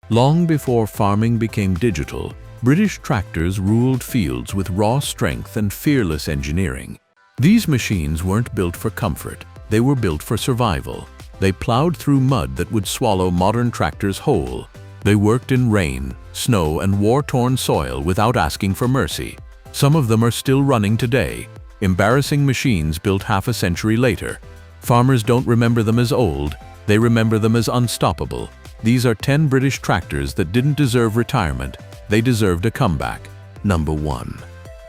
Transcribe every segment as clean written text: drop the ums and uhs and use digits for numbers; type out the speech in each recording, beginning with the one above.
Long before farming became digital, British tractors ruled fields with raw strength and fearless engineering. These machines weren't built for comfort, they were built for survival. They plowed through mud that would swallow modern tractors whole. They worked in rain, snow, and war-torn soil without asking for mercy. Some of them are still running today, embarrassing machines built half a century later. Farmers don't remember them as old, they remember them as unstoppable. These are 10 British tractors that didn't deserve retirement, they deserved a comeback. Number 1.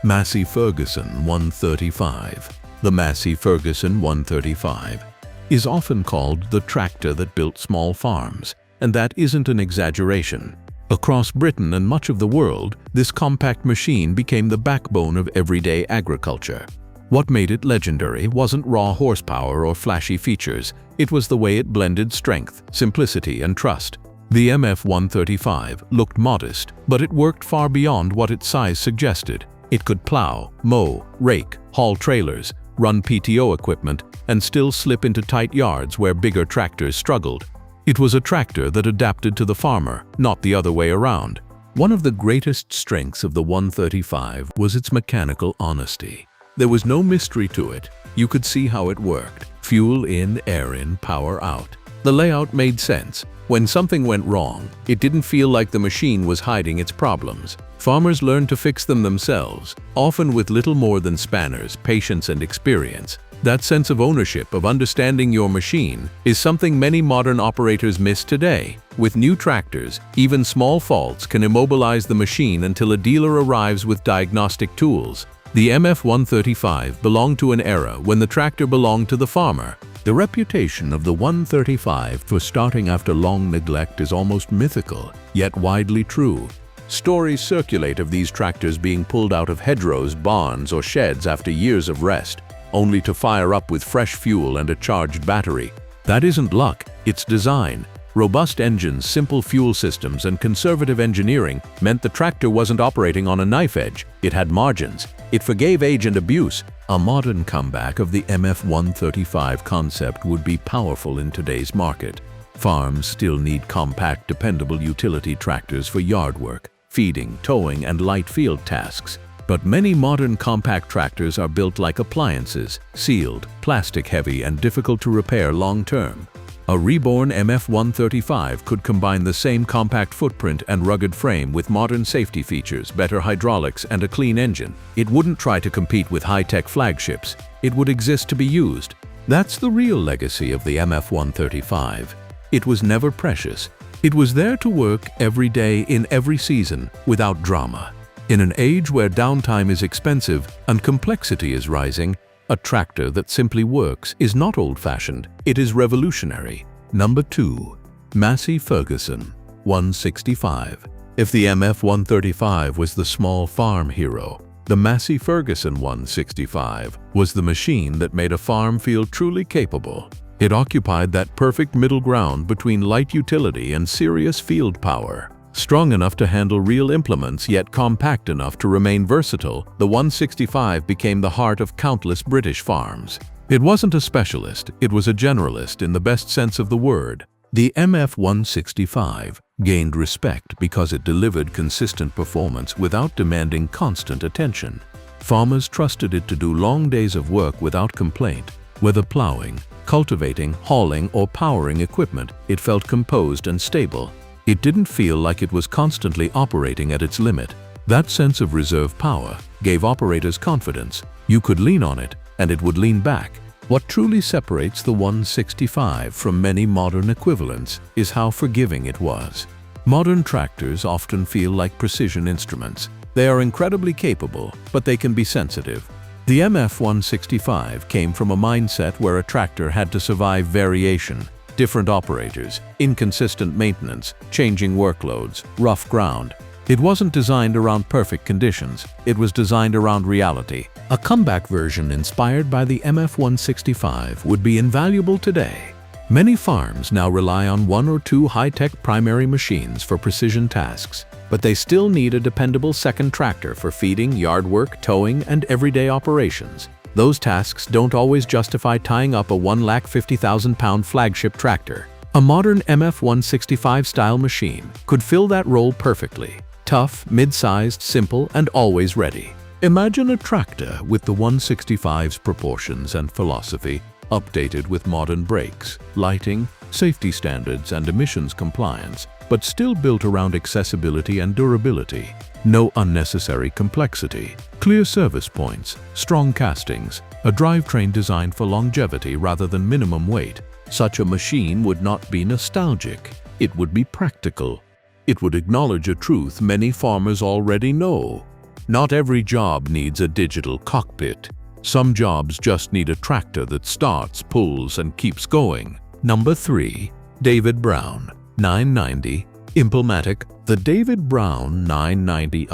Massey Ferguson 135. The Massey Ferguson 135 is often called the tractor that built small farms, and that isn't an exaggeration. Across Britain and much of the world, this compact machine became the backbone of everyday agriculture. What made it legendary wasn't raw horsepower or flashy features, it was the way it blended strength, simplicity, and trust. The MF135 looked modest, but it worked far beyond what its size suggested. It could plow, mow, rake, haul trailers, run PTO equipment, and still slip into tight yards where bigger tractors struggled. It was a tractor that adapted to the farmer, not the other way around. One of the greatest strengths of the 135 was its mechanical honesty. There was no mystery to it. You could see how it worked. Fuel in, air in, power out. The layout made sense. When something went wrong, it didn't feel like the machine was hiding its problems. Farmers learned to fix them themselves, often with little more than spanners, patience, and experience. That sense of ownership, of understanding your machine, is something many modern operators miss today. With new tractors, even small faults can immobilize the machine until a dealer arrives with diagnostic tools. The MF135 belonged to an era when the tractor belonged to the farmer. The reputation of the 135 for starting after long neglect is almost mythical, yet widely true. Stories circulate of these tractors being pulled out of hedgerows, barns, or sheds after years of rest, only to fire up with fresh fuel and a charged battery. That isn't luck, it's design. Robust engines, simple fuel systems, and conservative engineering meant the tractor wasn't operating on a knife edge. It had margins. It forgave age and abuse. A modern comeback of the MF135 concept would be powerful in today's market. Farms still need compact, dependable utility tractors for yard work, feeding, towing, and light field tasks. But many modern compact tractors are built like appliances, sealed, plastic-heavy, and difficult to repair long-term. A reborn MF135 could combine the same compact footprint and rugged frame with modern safety features, better hydraulics, and a clean engine. It wouldn't try to compete with high-tech flagships. It would exist to be used. That's the real legacy of the MF135. It was never precious. It was there to work every day in every season, without drama. In an age where downtime is expensive and complexity is rising, a tractor that simply works is not old-fashioned, it is revolutionary. Number 2. Massey Ferguson 165. If the MF135 was the small farm hero, the Massey Ferguson 165 was the machine that made a farm feel truly capable. It occupied that perfect middle ground between light utility and serious field power. Strong enough to handle real implements, yet compact enough to remain versatile, the 165 became the heart of countless British farms. It wasn't a specialist, it was a generalist in the best sense of the word. The MF165 gained respect because it delivered consistent performance without demanding constant attention. Farmers trusted it to do long days of work without complaint. Whether plowing, cultivating, hauling, or powering equipment, it felt composed and stable. It didn't feel like it was constantly operating at its limit. That sense of reserve power gave operators confidence. You could lean on it, and it would lean back. What truly separates the 165 from many modern equivalents is how forgiving it was. Modern tractors often feel like precision instruments. They are incredibly capable, but they can be sensitive. The MF165 came from a mindset where a tractor had to survive variation, different operators, inconsistent maintenance, changing workloads, rough ground. It wasn't designed around perfect conditions, it was designed around reality. A comeback version inspired by the MF165 would be invaluable today. Many farms now rely on one or two high-tech primary machines for precision tasks, but they still need a dependable second tractor for feeding, yard work, towing, and everyday operations. Those tasks don't always justify tying up a 150,000-pound flagship tractor. A modern MF-165 style machine could fill that role perfectly. Tough, mid-sized, simple, and always ready. Imagine a tractor with the 165's proportions and philosophy, updated with modern brakes, lighting, safety standards, and emissions compliance, but still built around accessibility and durability. No unnecessary complexity, clear service points, strong castings, a drivetrain designed for longevity rather than minimum weight. Such a machine would not be nostalgic, it would be practical. It would acknowledge a truth many farmers already know. Not every job needs a digital cockpit. Some jobs just need a tractor that starts, pulls, and keeps going. Number 3. David Brown 990 Implematic. The David Brown 990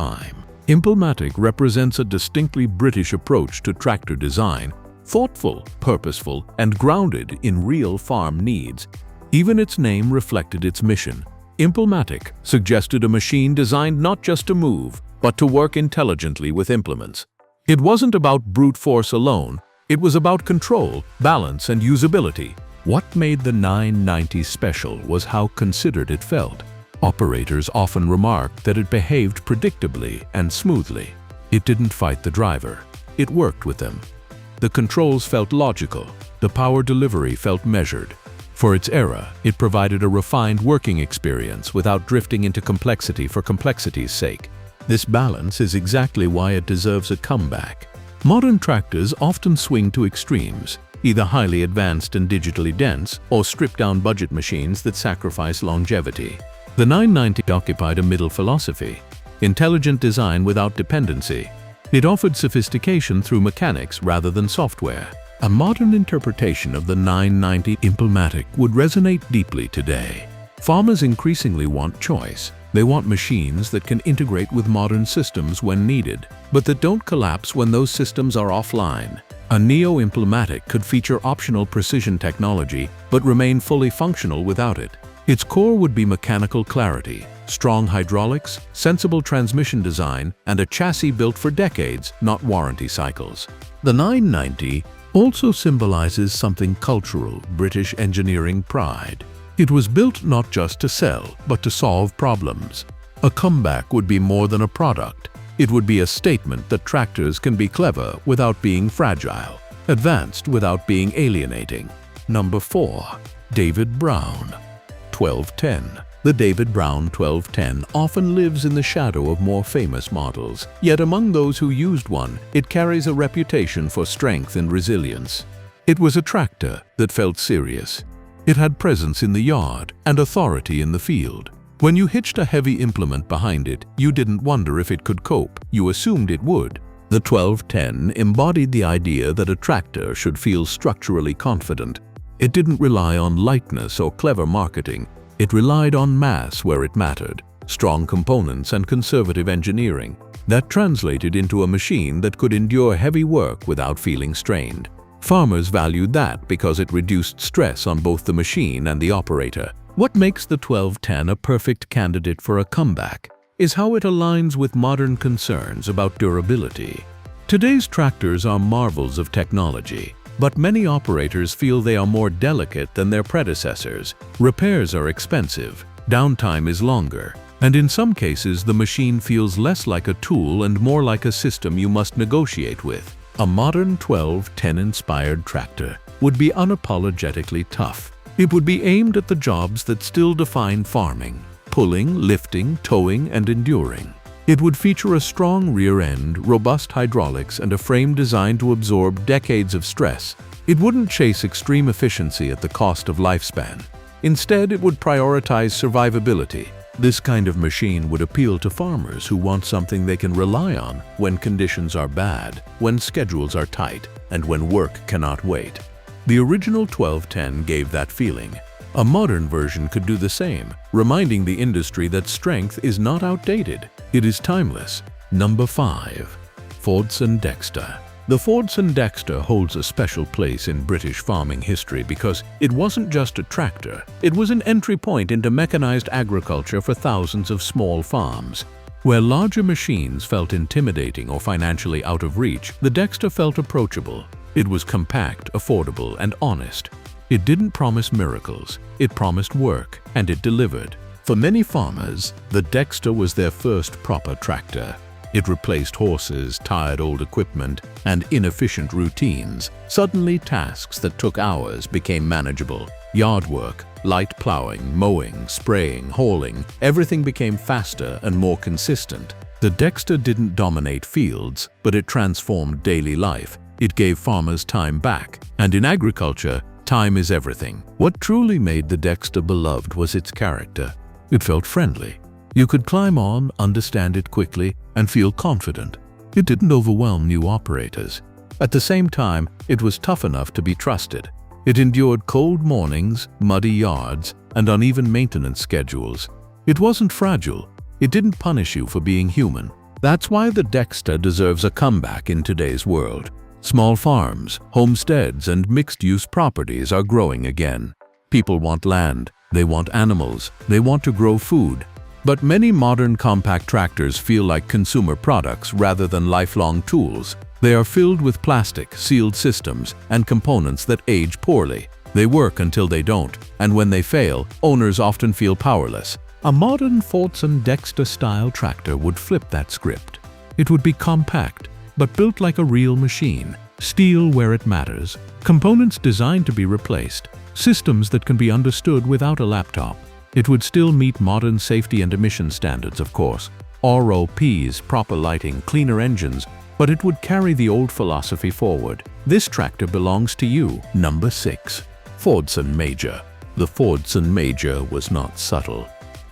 Implematic represents a distinctly British approach to tractor design, thoughtful, purposeful, and grounded in real farm needs. Even its name reflected its mission. Implematic suggested a machine designed not just to move, but to work intelligently with implements. It wasn't about brute force alone, it was about control, balance, and usability. What made the 990 special was how considered it felt. Operators often remarked that it behaved predictably and smoothly. It didn't fight the driver, it worked with them. The controls felt logical, the power delivery felt measured. For its era, it provided a refined working experience without drifting into complexity for complexity's sake. This balance is exactly why it deserves a comeback. Modern tractors often swing to extremes, either highly advanced and digitally dense or stripped-down budget machines that sacrifice longevity. The 990 occupied a middle philosophy, intelligent design without dependency. It offered sophistication through mechanics rather than software. A modern interpretation of the 990 Implematic would resonate deeply today. Farmers increasingly want choice. They want machines that can integrate with modern systems when needed, but that don't collapse when those systems are offline. A Neo Implematic could feature optional precision technology, but remain fully functional without it. Its core would be mechanical clarity, strong hydraulics, sensible transmission design, and a chassis built for decades, not warranty cycles. The 990 also symbolizes something cultural, British engineering pride. It was built not just to sell, but to solve problems. A comeback would be more than a product. It would be a statement that tractors can be clever without being fragile, advanced without being alienating. Number 4. David Brown 1210. The David Brown 1210 often lives in the shadow of more famous models, yet among those who used one, it carries a reputation for strength and resilience. It was a tractor that felt serious. It had presence in the yard and authority in the field. When you hitched a heavy implement behind it, you didn't wonder if it could cope, you assumed it would. The 1210 embodied the idea that a tractor should feel structurally confident. It didn't rely on lightness or clever marketing. It relied on mass where it mattered, strong components and conservative engineering. That translated into a machine that could endure heavy work without feeling strained. Farmers valued that because it reduced stress on both the machine and the operator. What makes the 1210 a perfect candidate for a comeback is how it aligns with modern concerns about durability. Today's tractors are marvels of technology, but many operators feel they are more delicate than their predecessors. Repairs are expensive, downtime is longer, and in some cases the machine feels less like a tool and more like a system you must negotiate with. A modern 1210-inspired tractor would be unapologetically tough. It would be aimed at the jobs that still define farming: pulling, lifting, towing, and enduring. It would feature a strong rear end, robust hydraulics, and a frame designed to absorb decades of stress. It wouldn't chase extreme efficiency at the cost of lifespan. Instead, it would prioritize survivability. This kind of machine would appeal to farmers who want something they can rely on when conditions are bad, when schedules are tight, and when work cannot wait. The original 1210 gave that feeling. A modern version could do the same, reminding the industry that strength is not outdated, it is timeless. Number 5. Fordson Dexta. The Fordson Dexta holds a special place in British farming history because it wasn't just a tractor, it was an entry point into mechanized agriculture for thousands of small farms. Where larger machines felt intimidating or financially out of reach, the Dexta felt approachable. It was compact, affordable, and honest. It didn't promise miracles, it promised work, and it delivered. For many farmers, the Dexta was their first proper tractor. It replaced horses, tired old equipment, and inefficient routines. Suddenly, tasks that took hours became manageable. Yard work, light plowing, mowing, spraying, hauling, everything became faster and more consistent. The Dexta didn't dominate fields, but it transformed daily life. It gave farmers time back. And in agriculture, time is everything. What truly made the Dexta beloved was its character. It felt friendly. You could climb on, understand it quickly, and feel confident. It didn't overwhelm new operators. At the same time, it was tough enough to be trusted. It endured cold mornings, muddy yards, and uneven maintenance schedules. It wasn't fragile. It didn't punish you for being human. That's why the Dexta deserves a comeback in today's world. Small farms, homesteads, and mixed-use properties are growing again. People want land, they want animals, they want to grow food. But many modern compact tractors feel like consumer products rather than lifelong tools. They are filled with plastic, sealed systems, and components that age poorly. They work until they don't, and when they fail, owners often feel powerless. A modern Fordson Dexta-style tractor would flip that script. It would be compact, but built like a real machine. Steel where it matters, components designed to be replaced, systems that can be understood without a laptop. It would still meet modern safety and emission standards, of course. ROPs, proper lighting, cleaner engines, but it would carry the old philosophy forward. This tractor belongs to you. Number 6. Fordson Major. The Fordson Major was not subtle.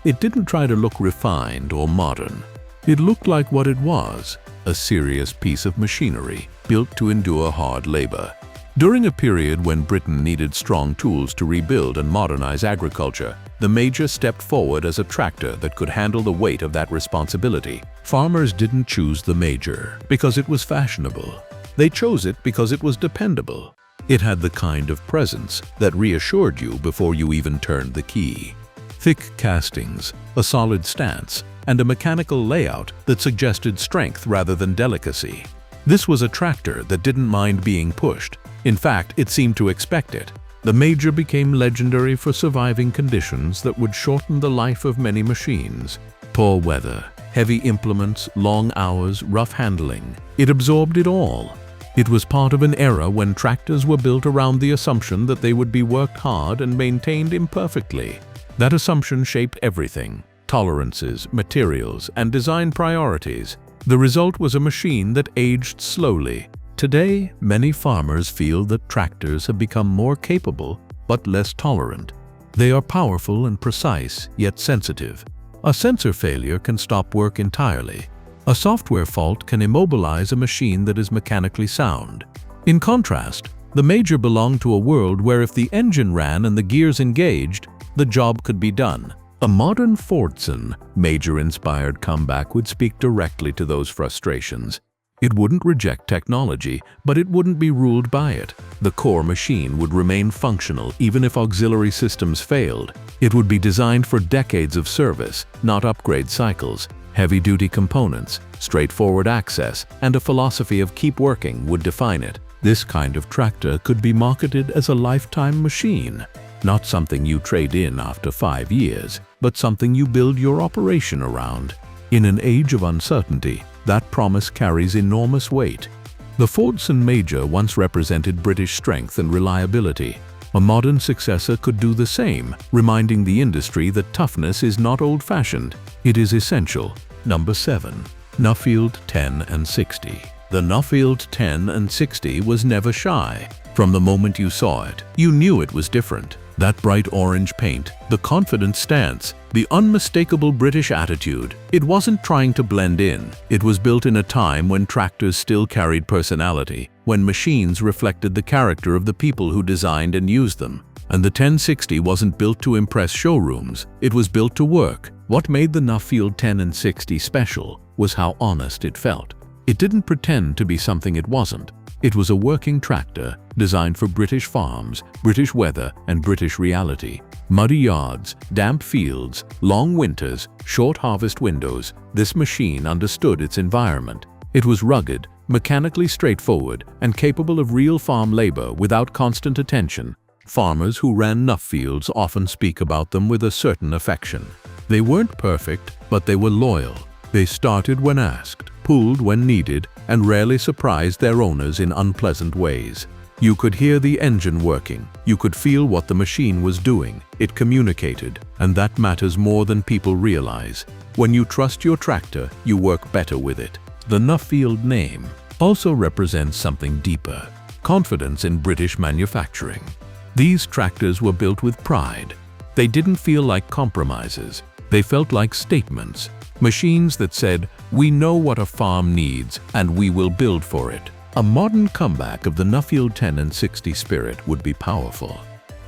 It didn't try to look refined or modern. It looked like what it was, a serious piece of machinery built to endure hard labor. During a period when Britain needed strong tools to rebuild and modernize agriculture, the Major stepped forward as a tractor that could handle the weight of that responsibility. Farmers didn't choose the Major because it was fashionable. They chose it because it was dependable. It had the kind of presence that reassured you before you even turned the key. Thick castings, a solid stance, and a mechanical layout that suggested strength rather than delicacy. This was a tractor that didn't mind being pushed. In fact, it seemed to expect it. The Major became legendary for surviving conditions that would shorten the life of many machines. Poor weather, heavy implements, long hours, rough handling. It absorbed it all. It was part of an era when tractors were built around the assumption that they would be worked hard and maintained imperfectly. That assumption shaped everything: tolerances, materials, and design priorities. The result was a machine that aged slowly. Today, many farmers feel that tractors have become more capable but less tolerant. They are powerful and precise, yet sensitive. A sensor failure can stop work entirely. A software fault can immobilize a machine that is mechanically sound. In contrast, the Major belonged to a world where if the engine ran and the gears engaged, the job could be done. A modern Fordson Major-inspired comeback would speak directly to those frustrations. It wouldn't reject technology, but it wouldn't be ruled by it. The core machine would remain functional even if auxiliary systems failed. It would be designed for decades of service, not upgrade cycles. Heavy-duty components, straightforward access, and a philosophy of keep working would define it. This kind of tractor could be marketed as a lifetime machine. Not something you trade in after 5 years, but something you build your operation around. In an age of uncertainty, that promise carries enormous weight. The Fordson Major once represented British strength and reliability. A modern successor could do the same, reminding the industry that toughness is not old-fashioned, it is essential. Number 7. Nuffield 10 and 60. The Nuffield 10 and 60 was never shy. From the moment you saw it, you knew it was different. That bright orange paint, the confident stance, the unmistakable British attitude. It wasn't trying to blend in. It was built in a time when tractors still carried personality, when machines reflected the character of the people who designed and used them. And the 1060 wasn't built to impress showrooms, it was built to work. What made the Nuffield 10 and 60 special was how honest it felt. It didn't pretend to be something it wasn't. It was a working tractor designed for British farms, British weather, and British reality. Muddy yards, damp fields, long winters, short harvest windows. This machine understood its environment. It was rugged, mechanically straightforward, and capable of real farm labor without constant attention. Farmers who ran Nuffields often speak about them with a certain affection. They weren't perfect, but they were loyal. They started when asked, pulled when needed, and rarely surprised their owners in unpleasant ways. You could hear the engine working. You could feel what the machine was doing. It communicated, and that matters more than people realize. When you trust your tractor, you work better with it. The Nuffield name also represents something deeper: confidence in British manufacturing. These tractors were built with pride. They didn't feel like compromises. They felt like statements. Machines that said, "We know what a farm needs, and we will build for it." A modern comeback of the Nuffield 10 and 60 spirit would be powerful.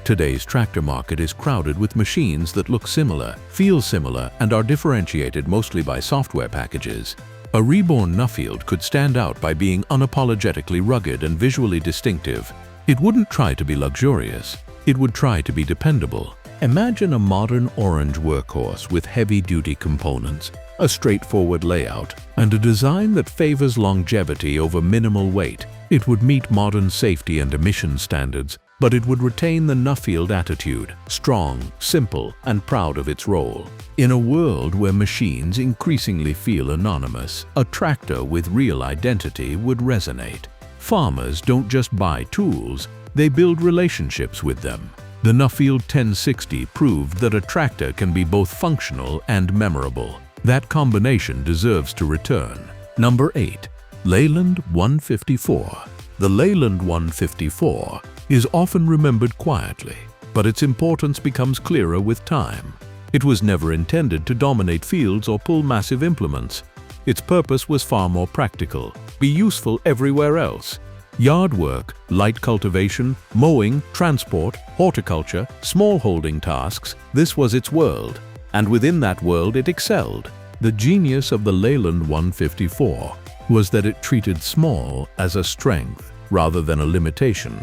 Today's tractor market is crowded with machines that look similar, feel similar, and are differentiated mostly by software packages. A reborn Nuffield could stand out by being unapologetically rugged and visually distinctive. It wouldn't try to be luxurious. It would try to be dependable. Imagine a modern orange workhorse with heavy-duty components, a straightforward layout, and a design that favors longevity over minimal weight. It would meet modern safety and emission standards, but it would retain the Nuffield attitude: strong, simple, and proud of its role. In a world where machines increasingly feel anonymous, a tractor with real identity would resonate. Farmers don't just buy tools, they build relationships with them. The Nuffield 1060 proved that a tractor can be both functional and memorable. That combination deserves to return. Number 8. Leyland 154. The Leyland 154 is often remembered quietly, but its importance becomes clearer with time. It was never intended to dominate fields or pull massive implements. Its purpose was far more practical: be useful everywhere else. Yard work, light cultivation, mowing, transport, horticulture, small-holding tasks, this was its world. And within that world it excelled. The genius of the Leyland 154 was that it treated small as a strength rather than a limitation.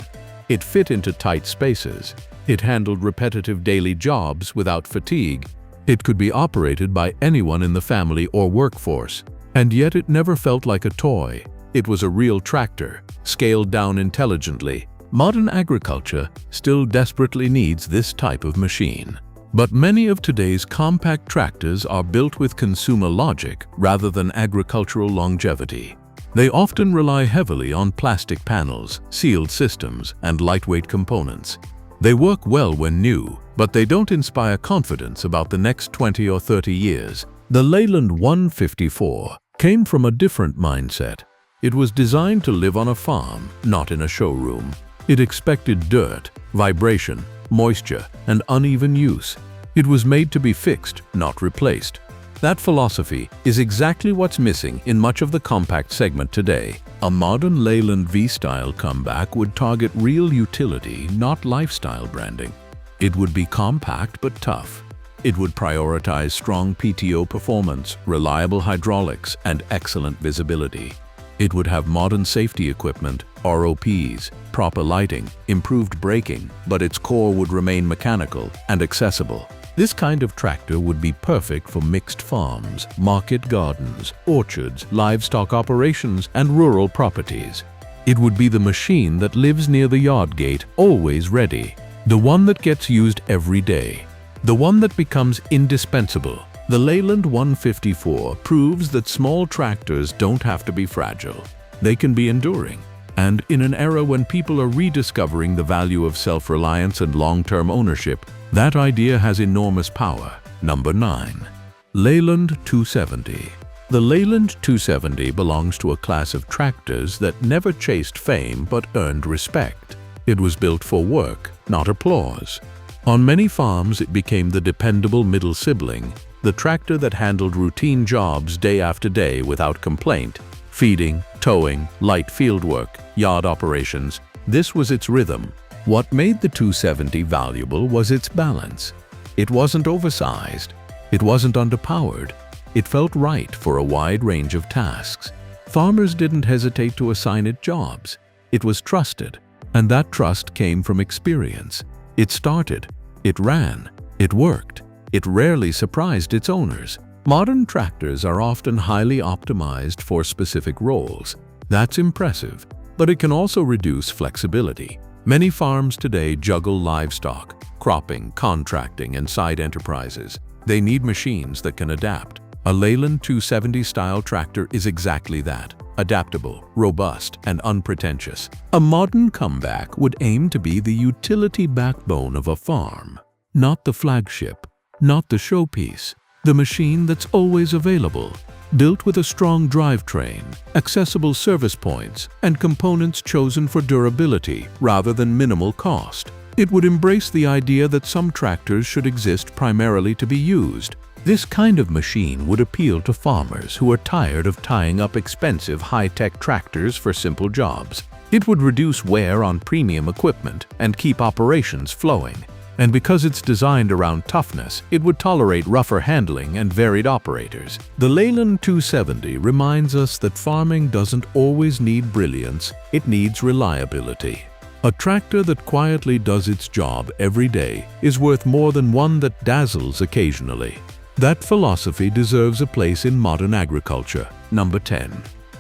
It fit into tight spaces. It handled repetitive daily jobs without fatigue. It could be operated by anyone in the family or workforce. And yet it never felt like a toy. It was a real tractor, scaled down intelligently. Modern agriculture still desperately needs this type of machine. But many of today's compact tractors are built with consumer logic rather than agricultural longevity. They often rely heavily on plastic panels, sealed systems, and lightweight components. They work well when new, but they don't inspire confidence about the next 20 or 30 years. The Leyland 154 came from a different mindset. It was designed to live on a farm, not in a showroom. It expected dirt, vibration, moisture, and uneven use. It was made to be fixed, not replaced. That philosophy is exactly what's missing in much of the compact segment today. A modern Leyland V-style comeback would target real utility, not lifestyle branding. It would be compact but tough. It would prioritize strong PTO performance, reliable hydraulics, and excellent visibility. It would have modern safety equipment, ROPs, proper lighting, improved braking, but its core would remain mechanical and accessible. This kind of tractor would be perfect for mixed farms, market gardens, orchards, livestock operations, and rural properties. It would be the machine that lives near the yard gate, always ready. The one that gets used every day. The one that becomes indispensable. The Leyland 154 proves that small tractors don't have to be fragile. They can be enduring. And in an era when people are rediscovering the value of self-reliance and long-term ownership, that idea has enormous power. Number 9. Leyland 270. The Leyland 270 belongs to a class of tractors that never chased fame but earned respect. It was built for work, not applause. On many farms, it became the dependable middle sibling, the tractor that handled routine jobs day after day without complaint. Feeding, towing, light field work, yard operations. This was its rhythm. What made the 270 valuable was its balance. It wasn't oversized. It wasn't underpowered. It felt right for a wide range of tasks. Farmers didn't hesitate to assign it jobs. It was trusted, and that trust came from experience. It started, it ran, it worked. It rarely surprised its owners. Modern tractors are often highly optimized for specific roles. That's impressive, but it can also reduce flexibility. Many farms today juggle livestock, cropping, contracting, and side enterprises. They need machines that can adapt. A Leyland 270 style tractor is exactly that. Adaptable, robust, and unpretentious. A modern comeback would aim to be the utility backbone of a farm. Not the flagship, not the showpiece. The machine that's always available. Built with a strong drivetrain, accessible service points, and components chosen for durability rather than minimal cost. It would embrace the idea that some tractors should exist primarily to be used. This kind of machine would appeal to farmers who are tired of tying up expensive high-tech tractors for simple jobs. It would reduce wear on premium equipment and keep operations flowing. And because it's designed around toughness, it would tolerate rougher handling and varied operators. The Leyland 270 reminds us that farming doesn't always need brilliance, it needs reliability. A tractor that quietly does its job every day is worth more than one that dazzles occasionally. That philosophy deserves a place in modern agriculture. Number 10.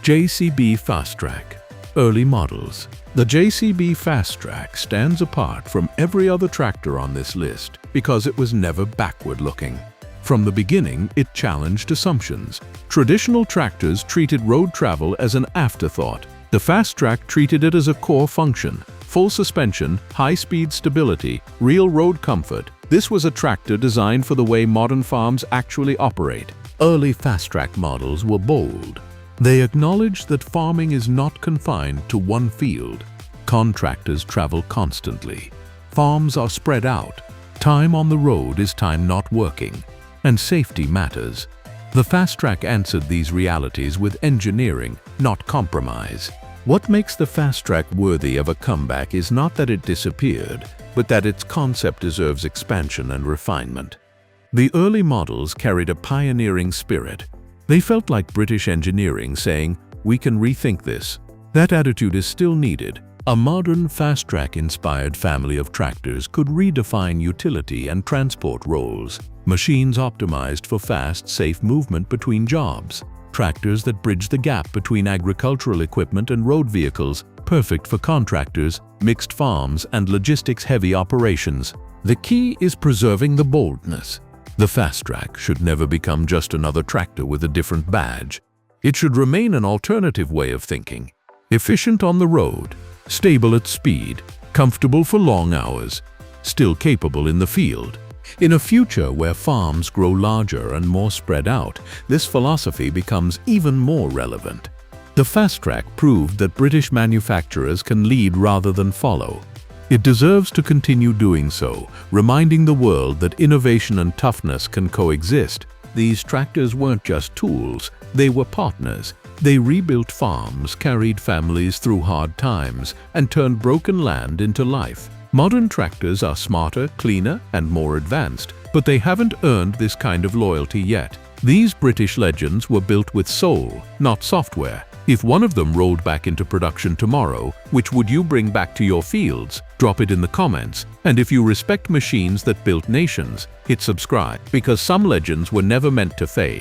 JCB Fastrac. Early models. The JCB Fastrac stands apart from every other tractor on this list because it was never backward-looking. From the beginning, it challenged assumptions. Traditional tractors treated road travel as an afterthought. The Fastrac treated it as a core function. Full suspension, high-speed stability, real road comfort. This was a tractor designed for the way modern farms actually operate. Early Fastrac models were bold. They acknowledged that farming is not confined to one field. Contractors travel constantly. Farms are spread out. Time on the road is time not working. And safety matters. The Fastrac answered these realities with engineering, not compromise. What makes the Fastrac worthy of a comeback is not that it disappeared, but that its concept deserves expansion and refinement. The early models carried a pioneering spirit. They felt like British engineering saying, "We can rethink this." That attitude is still needed. A modern Fastrac-inspired family of tractors could redefine utility and transport roles. Machines optimized for fast, safe movement between jobs. Tractors that bridge the gap between agricultural equipment and road vehicles, perfect for contractors, mixed farms, and logistics-heavy operations. The key is preserving the boldness. The Fastrac should never become just another tractor with a different badge. It should remain an alternative way of thinking. Efficient on the road, stable at speed, comfortable for long hours, still capable in the field. In a future where farms grow larger and more spread out, this philosophy becomes even more relevant. The Fastrac proved that British manufacturers can lead rather than follow. It deserves to continue doing so, reminding the world that innovation and toughness can coexist. These tractors weren't just tools, they were partners. They rebuilt farms, carried families through hard times, and turned broken land into life. Modern tractors are smarter, cleaner, and more advanced, but they haven't earned this kind of loyalty yet. These British legends were built with soul, not software. If one of them rolled back into production tomorrow, which would you bring back to your fields? Drop it in the comments. And if you respect machines that built nations, hit subscribe, because some legends were never meant to fade.